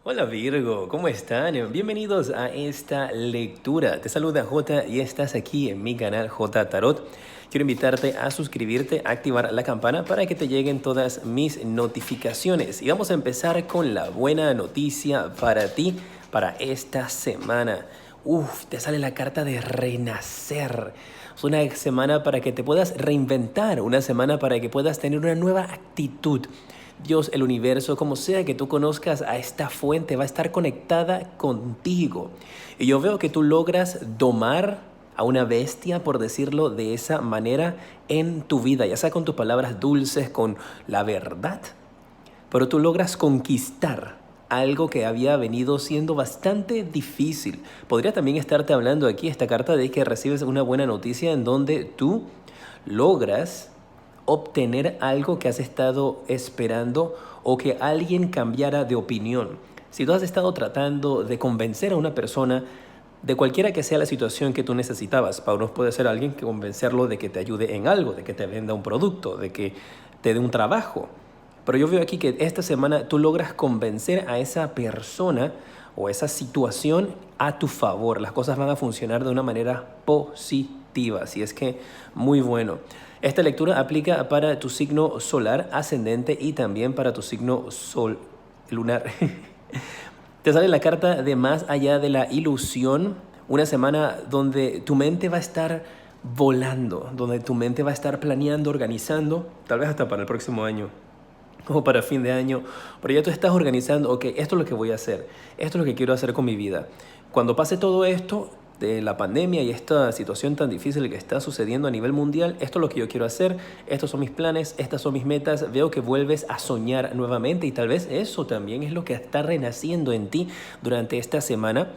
Hola Virgo, ¿cómo están? Bienvenidos a esta lectura. Te saluda J y estás aquí en mi canal J Tarot. Quiero invitarte a suscribirte, a activar la campana para que te lleguen todas mis notificaciones. Y vamos a empezar con la buena noticia para ti, para esta semana. Te sale la carta de renacer. Es una semana para que te puedas reinventar, una semana para que puedas tener una nueva actitud. Dios, el universo, como sea que tú conozcas a esta fuente, va a estar conectada contigo. Y yo veo que tú logras domar a una bestia, por decirlo de esa manera, en tu vida, ya sea con tus palabras dulces, con la verdad, pero tú logras conquistar algo que había venido siendo bastante difícil. Podría también estarte hablando aquí esta carta de que recibes una buena noticia en donde tú logras obtener algo que has estado esperando o que alguien cambiara de opinión. Si tú has estado tratando de convencer a una persona de cualquiera que sea la situación que tú necesitabas, para unos puede ser alguien que convencerlo de que te ayude en algo, de que te venda un producto, de que te dé un trabajo. Pero yo veo aquí que esta semana tú logras convencer a esa persona o esa situación a tu favor. Las cosas van a funcionar de una manera positiva, así es que muy bueno. Esta lectura aplica para tu signo solar, ascendente y también para tu signo lunar. Te sale la carta de más allá de la ilusión, una semana donde tu mente va a estar volando, donde tu mente va a estar planeando, organizando, tal vez hasta para el próximo año o para fin de año, pero ya tú estás organizando, ok, esto es lo que voy a hacer, esto es lo que quiero hacer con mi vida. Cuando pase todo esto de la pandemia y esta situación tan difícil que está sucediendo a nivel mundial, esto es lo que yo quiero hacer, estos son mis planes, estas son mis metas, veo que vuelves a soñar nuevamente y tal vez eso también es lo que está renaciendo en ti durante esta semana,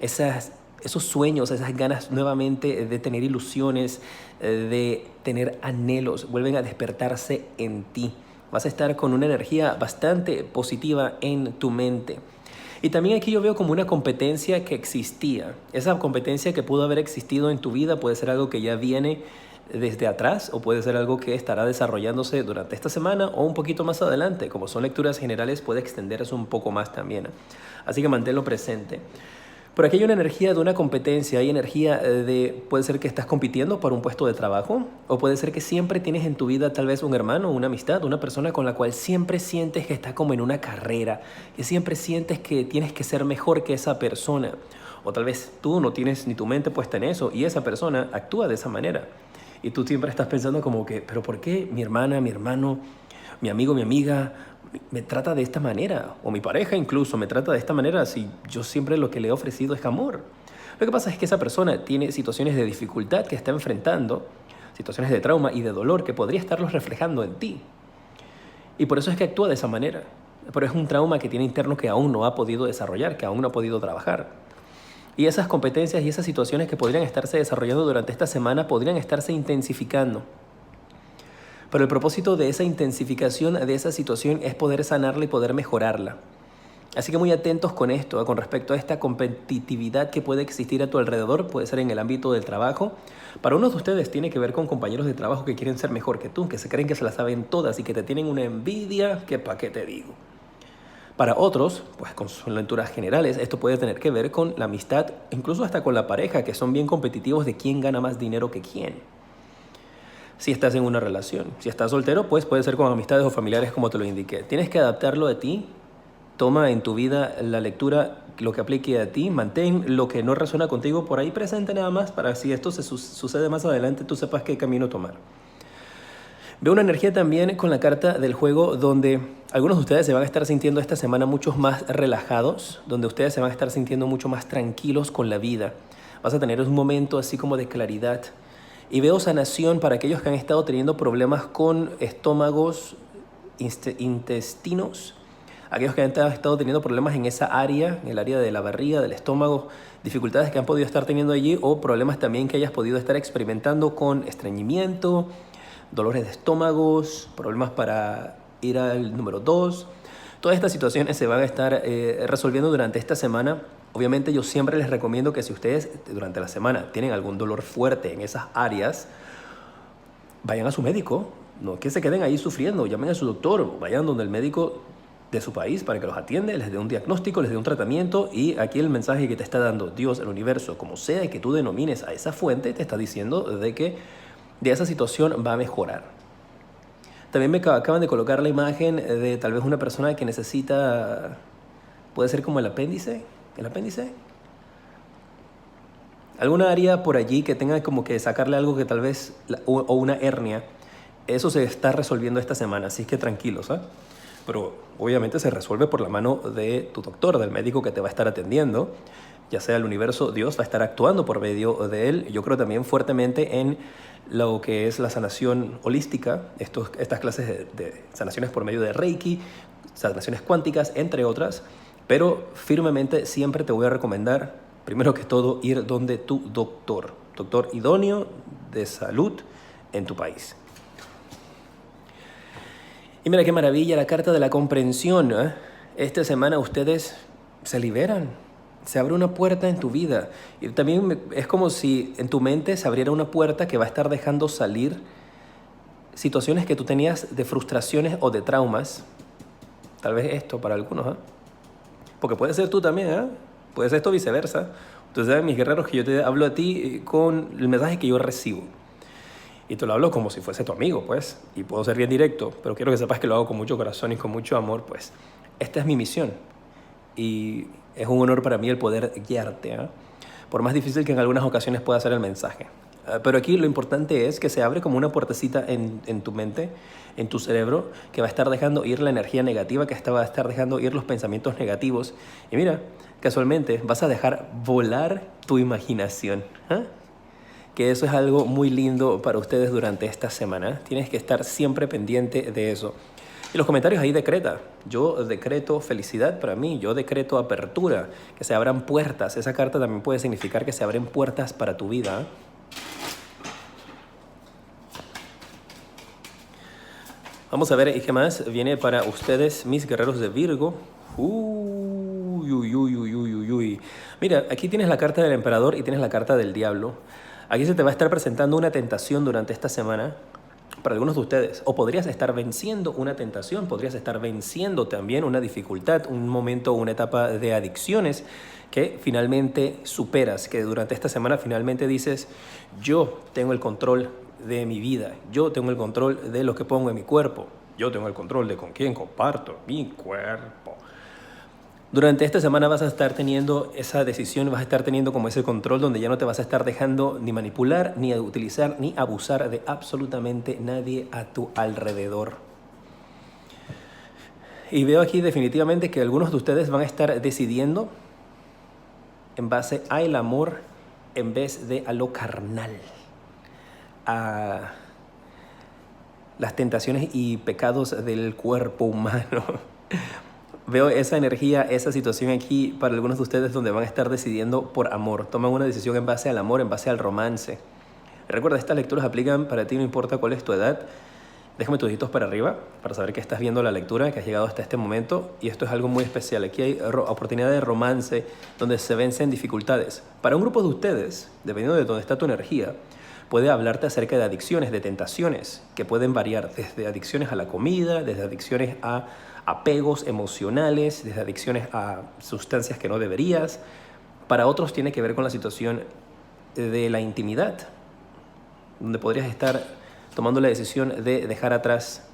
esos sueños, esas ganas nuevamente de tener ilusiones, de tener anhelos, vuelven a despertarse en ti. Vas a estar con una energía bastante positiva en tu mente. Y también aquí yo veo como una competencia que existía. Esa competencia que pudo haber existido en tu vida puede ser algo que ya viene desde atrás o puede ser algo que estará desarrollándose durante esta semana o un poquito más adelante. Como son lecturas generales, puede extenderse un poco más también. Así que manténlo presente. Por aquí hay una energía de una competencia, hay energía puede ser que estás compitiendo por un puesto de trabajo, o puede ser que siempre tienes en tu vida tal vez un hermano, una amistad, una persona con la cual siempre sientes que está como en una carrera, que siempre sientes que tienes que ser mejor que esa persona. O tal vez tú no tienes ni tu mente puesta en eso y esa persona actúa de esa manera. Y tú siempre estás pensando como que, pero ¿por qué mi hermana, mi hermano, mi amigo, mi amiga me trata de esta manera? O mi pareja incluso me trata de esta manera si yo siempre lo que le he ofrecido es amor. Lo que pasa es que esa persona tiene situaciones de dificultad que está enfrentando, situaciones de trauma y de dolor que podría estarlos reflejando en ti. Y por eso es que actúa de esa manera. Pero es un trauma que tiene interno que aún no ha podido desarrollar, que aún no ha podido trabajar. Y esas competencias y esas situaciones que podrían estarse desarrollando durante esta semana podrían estarse intensificando. Pero el propósito de esa intensificación de esa situación es poder sanarla y poder mejorarla. Así que muy atentos con esto, con respecto a esta competitividad que puede existir a tu alrededor, puede ser en el ámbito del trabajo. Para unos de ustedes tiene que ver con compañeros de trabajo que quieren ser mejor que tú, que se creen que se las saben todas y que te tienen una envidia que pa' qué te digo. Para otros, pues con sus lecturas generales, esto puede tener que ver con la amistad, incluso hasta con la pareja, que son bien competitivos de quién gana más dinero que quién. Si estás en una relación. Si estás soltero, pues puede ser con amistades o familiares como te lo indiqué. Tienes que adaptarlo a ti. Toma en tu vida la lectura, lo que aplique a ti. Mantén lo que no resuena contigo por ahí presente nada más para si esto sucede más adelante, tú sepas qué camino tomar. Veo una energía también con la carta del juego donde algunos de ustedes se van a estar sintiendo esta semana mucho más relajados, donde ustedes se van a estar sintiendo mucho más tranquilos con la vida. Vas a tener un momento así como de claridad. Y veo sanación para aquellos que han estado teniendo problemas con estómagos, intestinos, aquellos que han estado teniendo problemas en esa área, en el área de la barriga, del estómago, dificultades que han podido estar teniendo allí o problemas también que hayas podido estar experimentando con estreñimiento, dolores de estómagos, problemas para ir al número 2. Todas estas situaciones se van a estar resolviendo durante esta semana. Obviamente yo siempre les recomiendo que si ustedes durante la semana tienen algún dolor fuerte en esas áreas, vayan a su médico, no que se queden ahí sufriendo, llamen a su doctor, vayan donde el médico de su país para que los atiende, les dé un diagnóstico, les dé un tratamiento, y aquí el mensaje que te está dando Dios, el universo, como sea que tú denomines a esa fuente, te está diciendo de que de esa situación va a mejorar. También me acaban de colocar la imagen de tal vez una persona que necesita, puede ser como el apéndice, alguna área por allí que tenga como que sacarle algo que tal vez, o una hernia. Eso se está resolviendo esta semana, así que tranquilos, ¿eh? Pero obviamente se resuelve por la mano de tu doctor, del médico que te va a estar atendiendo, ya sea el universo, Dios va a estar actuando por medio de él. Yo creo también fuertemente en lo que es la sanación holística, estas clases de sanaciones por medio de Reiki, sanaciones cuánticas, entre otras, pero firmemente siempre te voy a recomendar, primero que todo, ir donde tu doctor idóneo de salud en tu país. Y mira qué maravilla, la carta de la comprensión, ¿eh? Esta semana ustedes se liberan, se abre una puerta en tu vida. Y también es como si en tu mente se abriera una puerta que va a estar dejando salir situaciones que tú tenías de frustraciones o de traumas. Tal vez esto para algunos, ¿eh? Porque puede ser tú también, ¿eh? Puede ser esto viceversa. Entonces, ¿sabes, mis guerreros, que yo te hablo a ti con el mensaje que yo recibo? Y te lo hablo como si fuese tu amigo, pues. Y puedo ser bien directo, pero quiero que sepas que lo hago con mucho corazón y con mucho amor, pues. Esta es mi misión. Y es un honor para mí el poder guiarte, ¿eh? Por más difícil que en algunas ocasiones pueda ser el mensaje. Pero aquí lo importante es que se abre como una puertecita en tu mente, en tu cerebro, que va a estar dejando ir la energía negativa, que va a estar dejando ir los pensamientos negativos. Y mira, casualmente vas a dejar volar tu imaginación, ¿eh? Que eso es algo muy lindo para ustedes durante esta semana. Tienes que estar siempre pendiente de eso. Y los comentarios ahí decreta. Yo decreto felicidad para mí, yo decreto apertura, que se abran puertas. Esa carta también puede significar que se abren puertas para tu vida. Vamos a ver, ¿y qué más viene para ustedes, mis guerreros de Virgo? Uy, uy, uy, uy, uy, uy. Mira, aquí tienes la carta del emperador y tienes la carta del diablo. Aquí se te va a estar presentando una tentación durante esta semana para algunos de ustedes. O podrías estar venciendo una tentación, podrías estar venciendo también una dificultad, un momento, una etapa de adicciones que finalmente superas, que durante esta semana finalmente dices, yo tengo el control de mi vida, yo tengo el control de lo que pongo en mi cuerpo, yo tengo el control de con quién comparto mi cuerpo. Durante esta semana vas a estar teniendo esa decisión, vas a estar teniendo como ese control donde ya no te vas a estar dejando ni manipular, ni utilizar, ni abusar de absolutamente nadie a tu alrededor. Y veo aquí definitivamente que algunos de ustedes van a estar decidiendo en base al amor en vez de a lo carnal, a las tentaciones y pecados del cuerpo humano. Veo esa energía, esa situación aquí para algunos de ustedes donde van a estar decidiendo por amor. Toman una decisión en base al amor, en base al romance. Recuerda, estas lecturas aplican para ti, no importa cuál es tu edad. Déjame tus deditos para arriba para saber que estás viendo la lectura, que has llegado hasta este momento. Y esto es algo muy especial. Aquí hay oportunidad de romance donde se vencen dificultades. Para un grupo de ustedes, dependiendo de dónde está tu energía, puede hablarte acerca de adicciones, de tentaciones, que pueden variar desde adicciones a la comida, desde adicciones a apegos emocionales, desde adicciones a sustancias que no deberías. Para otros tiene que ver con la situación de la intimidad, donde podrías estar tomando la decisión de dejar atrás,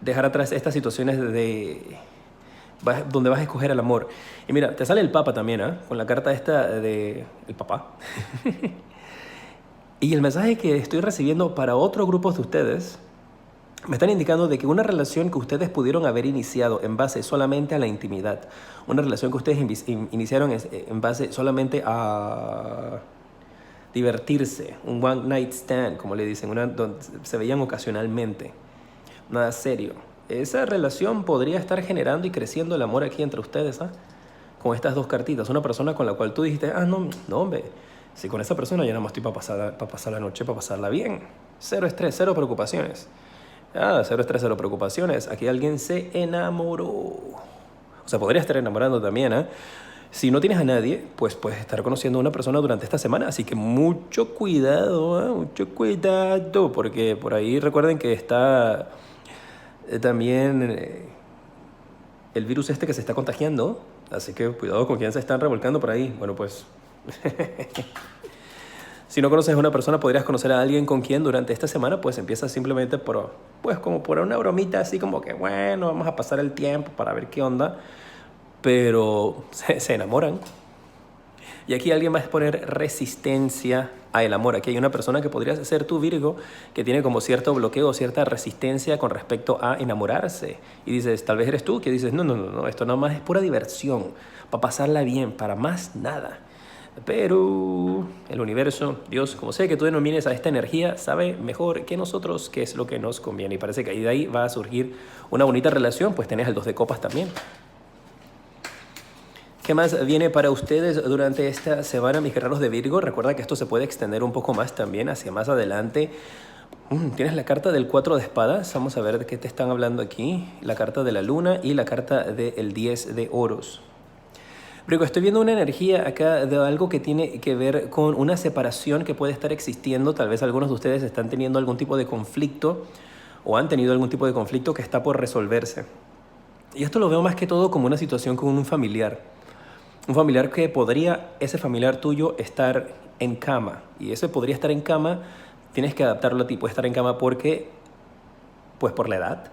dejar atrás estas situaciones donde vas a escoger el amor. Y mira, te sale el Papa también, ¿eh? Con la carta esta de el Papá. Y el mensaje que estoy recibiendo para otros grupos de ustedes me están indicando de que una relación que ustedes pudieron haber iniciado en base solamente a la intimidad, una relación que ustedes iniciaron en base solamente a divertirse, un one night stand, como le dicen, donde se veían ocasionalmente, nada serio. Esa relación podría estar generando y creciendo el amor aquí entre ustedes, ¿ah? Con estas dos cartitas. Una persona con la cual tú dijiste, no, hombre, si con esa persona yo nada más estoy para pasar la noche, para pasarla bien. Cero estrés, cero preocupaciones. Cero estrés, cero preocupaciones. Aquí alguien se enamoró. O sea, podría estar enamorando también, ¿eh? Si no tienes a nadie, pues puedes estar conociendo a una persona durante esta semana. Así que mucho cuidado, ¿eh? Mucho cuidado. Porque por ahí recuerden que está También el virus este que se está contagiando, así que cuidado con quién se están revolcando por ahí. Bueno, pues si no conoces a una persona, podrías conocer a alguien con quien durante esta semana pues empiezas simplemente por, pues como por una bromita, así como que bueno, vamos a pasar el tiempo para ver qué onda, pero se enamoran. Y aquí alguien va a poner resistencia al amor. Aquí hay una persona que podría ser tu Virgo, que tiene como cierto bloqueo, cierta resistencia con respecto a enamorarse. Y dices, tal vez eres tú, que dices, no, esto nada más es pura diversión, para pasarla bien, para más nada. Pero el universo, Dios, como sé que tú denomines a esta energía, sabe mejor que nosotros qué es lo que nos conviene. Y parece que ahí de ahí va a surgir una bonita relación, pues tenés el 2 de copas también. ¿Qué más viene para ustedes durante esta semana, mis guerreros de Virgo? Recuerda que esto se puede extender un poco más también hacia más adelante. Tienes la carta del 4 de espadas. Vamos a ver de qué te están hablando aquí. La carta de la luna y la carta del 10 de oros. Virgo, estoy viendo una energía acá de algo que tiene que ver con una separación que puede estar existiendo. Tal vez algunos de ustedes están teniendo algún tipo de conflicto o han tenido algún tipo de conflicto que está por resolverse. Y esto lo veo más que todo como una situación con un familiar. Un familiar que podría, ese familiar tuyo, estar en cama. Y ese podría estar en cama, tienes que adaptarlo a ti. Puede estar en cama porque, pues por la edad.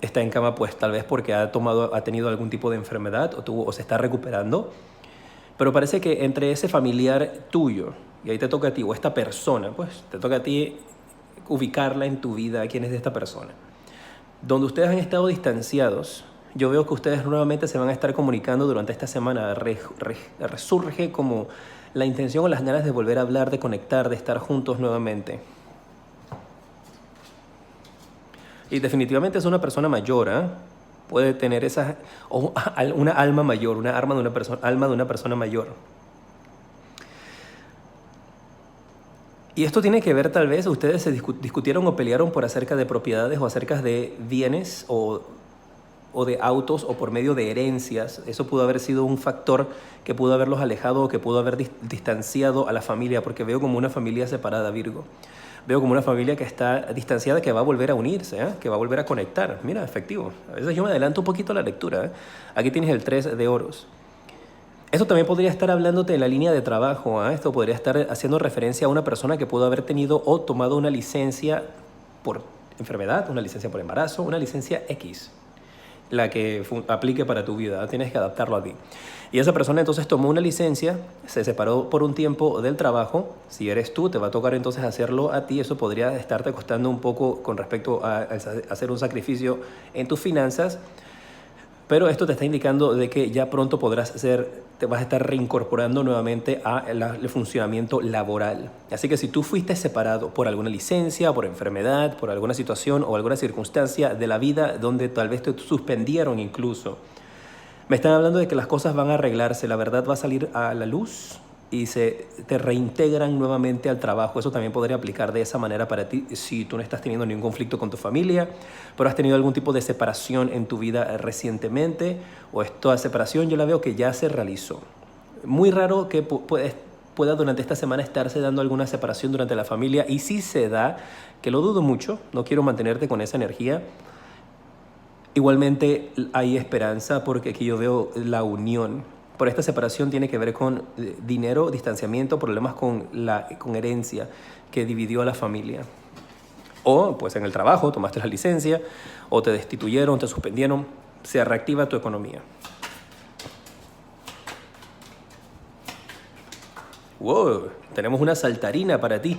Está en cama, pues tal vez porque ha tenido algún tipo de enfermedad o se está recuperando. Pero parece que entre ese familiar tuyo, y ahí te toca a ti, o esta persona, pues te toca a ti ubicarla en tu vida, quién es esta persona. Donde ustedes han estado distanciados, yo veo que ustedes nuevamente se van a estar comunicando durante esta semana. Resurge como la intención o las ganas de volver a hablar, de conectar, de estar juntos nuevamente. Y definitivamente es una persona mayor, ¿eh? Puede tener una alma mayor, alma de una persona mayor. Y esto tiene que ver, tal vez, ustedes se discutieron o pelearon por acerca de propiedades o acerca de bienes o de autos o por medio de herencias. Eso pudo haber sido un factor que pudo haberlos alejado o que pudo haber distanciado a la familia, porque veo como una familia separada, Virgo. Veo como una familia que está distanciada, que va a volver a unirse, que va a volver a conectar. Mira, efectivo. A veces yo me adelanto un poquito a la lectura, ¿eh? Aquí tienes el 3 de oros. Esto también podría estar hablándote de la línea de trabajo, ¿eh? Esto podría estar haciendo referencia a una persona que pudo haber tenido o tomado una licencia por enfermedad, una licencia por embarazo, una licencia X, la que aplique para tu vida, tienes que adaptarlo a ti. Y esa persona entonces tomó una licencia, se separó por un tiempo del trabajo. Si eres tú, te va a tocar entonces hacerlo a ti. Eso podría estarte costando un poco con respecto a hacer un sacrificio en tus finanzas, pero esto te está indicando de que ya pronto te vas a estar reincorporando nuevamente al funcionamiento laboral. Así que si tú fuiste separado por alguna licencia, por enfermedad, por alguna situación o alguna circunstancia de la vida donde tal vez te suspendieron incluso, me están hablando de que las cosas van a arreglarse, la verdad va a salir a la luz y te reintegran nuevamente al trabajo. Eso también podría aplicar de esa manera para ti si tú no estás teniendo ningún conflicto con tu familia, pero has tenido algún tipo de separación en tu vida recientemente, o esta separación yo la veo que ya se realizó. Muy raro que pueda durante esta semana estarse dando alguna separación durante la familia, y si se da, que lo dudo mucho, no quiero mantenerte con esa energía. Igualmente hay esperanza porque aquí yo veo la unión. Por esta separación tiene que ver con dinero, distanciamiento, problemas con herencia que dividió a la familia. O pues en el trabajo tomaste la licencia, o te destituyeron, te suspendieron, se reactiva tu economía. ¡Wow! Tenemos una saltarina para ti.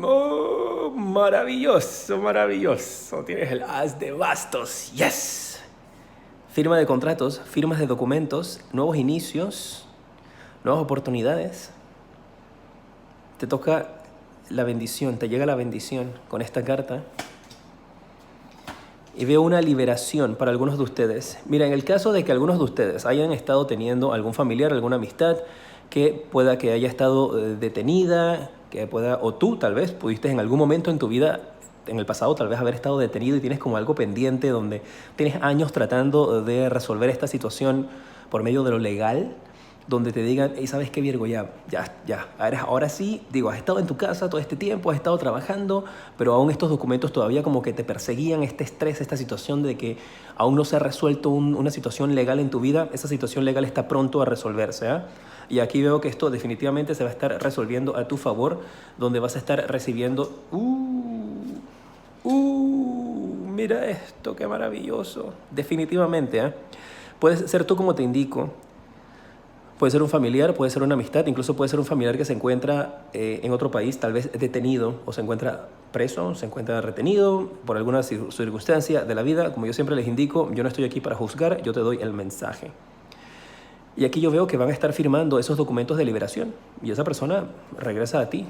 ¡Oh! Maravilloso, maravilloso. Tienes el as de bastos. ¡Yes! Firma de contratos, firmas de documentos, nuevos inicios, nuevas oportunidades. Te toca la bendición, te llega la bendición con esta carta. Y veo una liberación para algunos de ustedes. Mira, en el caso de que algunos de ustedes hayan estado teniendo algún familiar, alguna amistad que pueda que haya estado detenida, o tú tal vez pudiste en algún momento en tu vida, en el pasado, tal vez haber estado detenido y tienes como algo pendiente donde tienes años tratando de resolver esta situación por medio de lo legal, donde te digan, hey, ¿sabes qué, Virgo? Ahora sí, digo, has estado en tu casa todo este tiempo, has estado trabajando, pero aún estos documentos todavía como que te perseguían, este estrés, esta situación de que aún no se ha resuelto una situación legal en tu vida. Esa situación legal está pronto a resolverse, ¿ah? Y aquí veo que esto definitivamente se va a estar resolviendo a tu favor, donde vas a estar recibiendo... Mira esto, qué maravilloso. Definitivamente, ¿eh? Puedes ser tú como te indico. Puede ser un familiar, puede ser una amistad, incluso puede ser un familiar que se encuentra en otro país, tal vez detenido, o se encuentra preso, se encuentra retenido por alguna circunstancia de la vida. Como yo siempre les indico, yo no estoy aquí para juzgar, yo te doy el mensaje. Y aquí yo veo que van a estar firmando esos documentos de liberación y esa persona regresa a ti.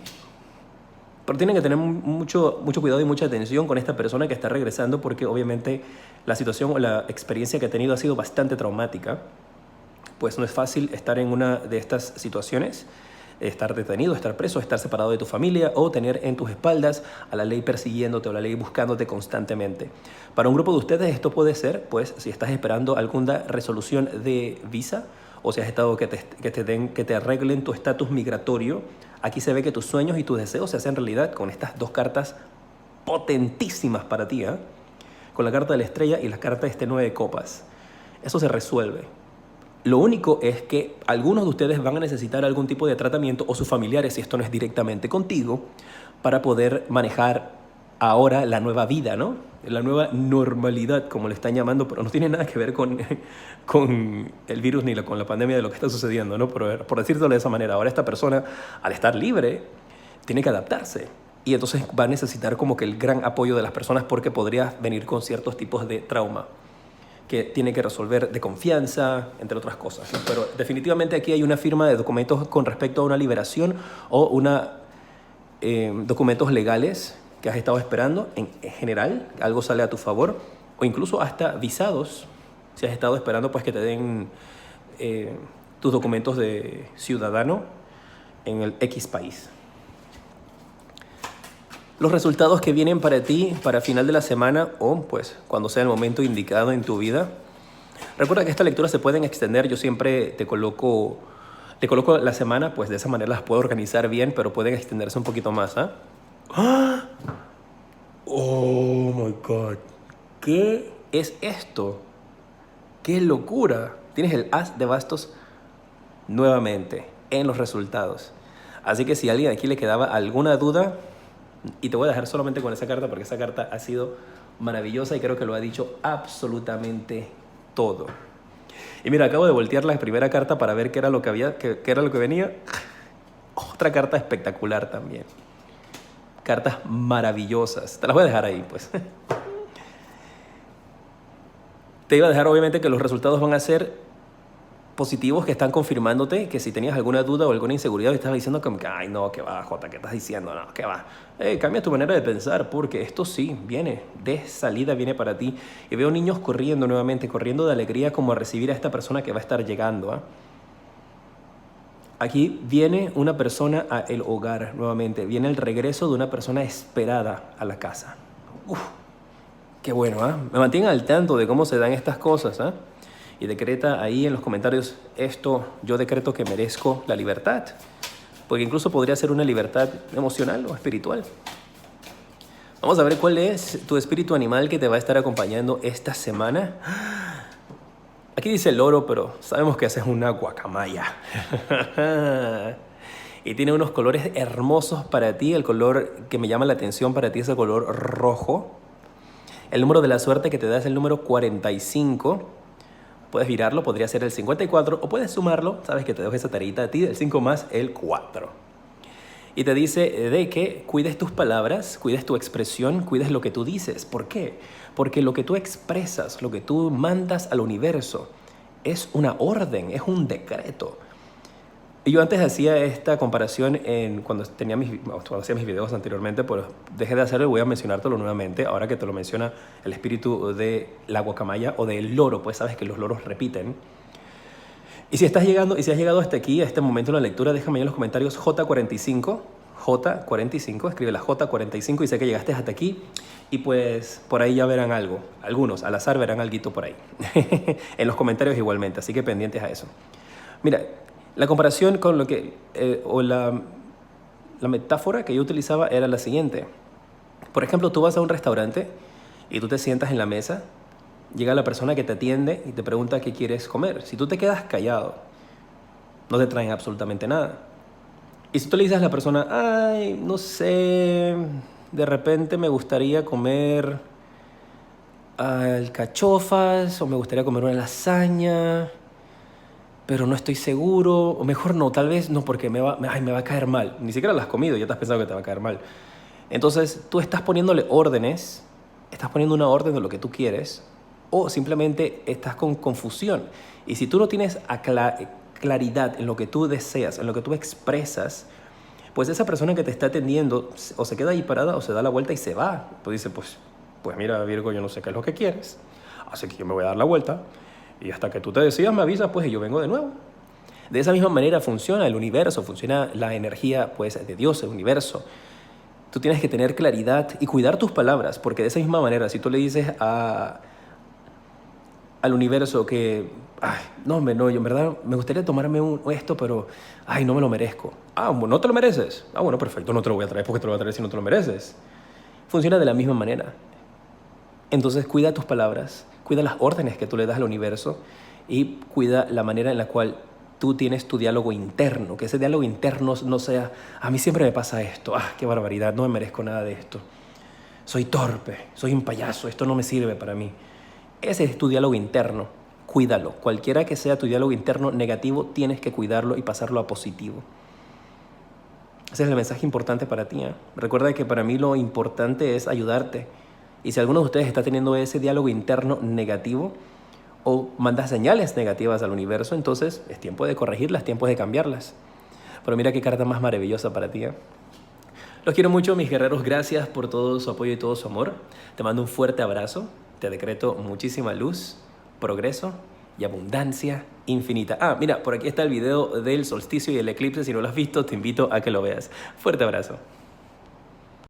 Pero tienen que tener mucho cuidado y mucha atención con esta persona que está regresando, porque obviamente la situación o la experiencia que ha tenido ha sido bastante traumática. Pues no es fácil estar en una de estas situaciones, estar detenido, estar preso, estar separado de tu familia o tener en tus espaldas a la ley persiguiéndote o la ley buscándote constantemente. Para un grupo de ustedes esto puede ser, pues, si estás esperando alguna resolución de visa o si has estado que te arreglen tu estatus migratorio. Aquí se ve que tus sueños y tus deseos se hacen realidad con estas dos cartas potentísimas para ti, ¿eh? Con la carta de la estrella y la carta de este 9 de copas. Eso se resuelve. Lo único es que algunos de ustedes van a necesitar algún tipo de tratamiento, o sus familiares, si esto no es directamente contigo, para poder manejar ahora la nueva vida, ¿no? La nueva normalidad, como le están llamando, pero no tiene nada que ver con el virus ni con la pandemia de lo que está sucediendo, ¿no? Por decirlo de esa manera, ahora esta persona, al estar libre, tiene que adaptarse. Y entonces va a necesitar como que el gran apoyo de las personas, porque podría venir con ciertos tipos de trauma que tiene que resolver, de confianza, entre otras cosas, ¿no? Pero definitivamente aquí hay una firma de documentos con respecto a una liberación o documentos legales que has estado esperando. En general, algo sale a tu favor, o incluso hasta visados, si has estado esperando pues que te den tus documentos de ciudadano en el X país. Los resultados que vienen para ti para final de la semana o pues cuando sea el momento indicado en tu vida. Recuerda que estas lecturas se pueden extender. Yo siempre te coloco la semana, pues de esa manera las puedo organizar bien, pero pueden extenderse un poquito más, ¿ah? ¡Ah! ¡Oh, my God! ¿Qué es esto? ¡Qué locura! Tienes el As de Bastos nuevamente en los resultados. Así que si a alguien aquí le quedaba alguna duda, y te voy a dejar solamente con esa carta porque esa carta ha sido maravillosa y creo que lo ha dicho absolutamente todo. Y mira, acabo de voltear la primera carta para ver qué era lo que venía. Otra carta espectacular también. Cartas maravillosas. Te las voy a dejar ahí, pues. Te iba a dejar obviamente que los resultados van a ser positivos, que están confirmándote que si tenías alguna duda o alguna inseguridad y estabas diciendo como que, ay no, ¿qué va, Jota? ¿Qué estás diciendo? No, ¿qué va? Cambia tu manera de pensar, porque esto sí, viene de salida, viene para ti. Y veo niños corriendo nuevamente, corriendo de alegría como a recibir a esta persona que va a estar llegando, ¿eh? Aquí viene una persona al hogar nuevamente, viene el regreso de una persona esperada a la casa. Uf, qué bueno, ¿eh? Me mantienen al tanto de cómo se dan estas cosas, ¿eh? Y decreta ahí en los comentarios esto: yo decreto que merezco la libertad, porque incluso podría ser una libertad emocional o espiritual. Vamos a ver cuál es tu espíritu animal que te va a estar acompañando esta semana. Aquí dice el loro, pero sabemos que esa es una guacamaya. Y tiene unos colores hermosos para ti. El color que me llama la atención para ti es el color rojo. El número de la suerte que te da es el número 45. Puedes virarlo, podría ser el 54, o puedes sumarlo. Sabes que te dejo esa tareita a ti, del 5 más el 4. Y te dice de que cuides tus palabras, cuides tu expresión, cuides lo que tú dices. ¿Por qué? Porque lo que tú expresas, lo que tú mandas al universo, es una orden, es un decreto. Y yo antes hacía esta comparación cuando hacía mis videos anteriormente, pero dejé de hacerlo y voy a mencionártelo nuevamente, ahora que te lo menciona el espíritu de la guacamaya o del loro, pues sabes que los loros repiten. Y si has llegado hasta aquí, a este momento de la lectura, déjame en los comentarios J45, escribe la J45 y sé que llegaste hasta aquí. Y pues por ahí ya verán algo, algunos al azar verán alguito por ahí, en los comentarios igualmente, así que pendientes a eso. Mira, La comparación con lo que, o la metáfora que yo utilizaba era la siguiente. Por ejemplo, tú vas a un restaurante y tú te sientas en la mesa, llega la persona que te atiende y te pregunta qué quieres comer. Si tú te quedas callado, no te traen absolutamente nada. Y si tú le dices a la persona, ay, no sé, de repente me gustaría comer alcachofas o me gustaría comer una lasaña, pero no estoy seguro, o mejor no, tal vez no, porque me va a caer mal. Ni siquiera las has comido, ya te has pensado que te va a caer mal. Entonces tú estás poniéndole órdenes, estás poniendo una orden de lo que tú quieres, o simplemente estás con confusión. Y si tú no tienes claridad en lo que tú deseas, en lo que tú expresas, pues esa persona que te está atendiendo o se queda ahí parada o se da la vuelta y se va. Tú dices, pues mira, Virgo, yo no sé qué es lo que quieres, así que yo me voy a dar la vuelta y hasta que tú te decidas me avisas, pues, y yo vengo de nuevo. De esa misma manera funciona el universo, funciona la energía, pues, de Dios, el universo. Tú tienes que tener claridad y cuidar tus palabras, porque de esa misma manera, si tú le dices al universo que, ay, no, yo en verdad me gustaría tomarme esto, pero, ay, no me lo merezco. Ah, ¿no te lo mereces? Ah, bueno, perfecto, no te lo voy a traer porque te lo voy a traer si no te lo mereces. Funciona de la misma manera. Entonces cuida tus palabras, cuida las órdenes que tú le das al universo y cuida la manera en la cual tú tienes tu diálogo interno, que ese diálogo interno no sea, a mí siempre me pasa esto, qué barbaridad, no me merezco nada de esto, soy torpe, soy un payaso, esto no me sirve para mí. Ese es tu diálogo interno, cuídalo. Cualquiera que sea tu diálogo interno negativo, tienes que cuidarlo y pasarlo a positivo. Ese es el mensaje importante para ti, ¿eh? Recuerda que para mí lo importante es ayudarte. Y si alguno de ustedes está teniendo ese diálogo interno negativo o manda señales negativas al universo, entonces es tiempo de corregirlas, tiempo de cambiarlas. Pero mira qué carta más maravillosa para ti, ¿eh? Los quiero mucho, mis guerreros. Gracias por todo su apoyo y todo su amor. Te mando un fuerte abrazo. Te decreto muchísima luz, progreso y abundancia infinita. Mira, por aquí está el video del solsticio y el eclipse. Si no lo has visto, te invito a que lo veas. Fuerte abrazo.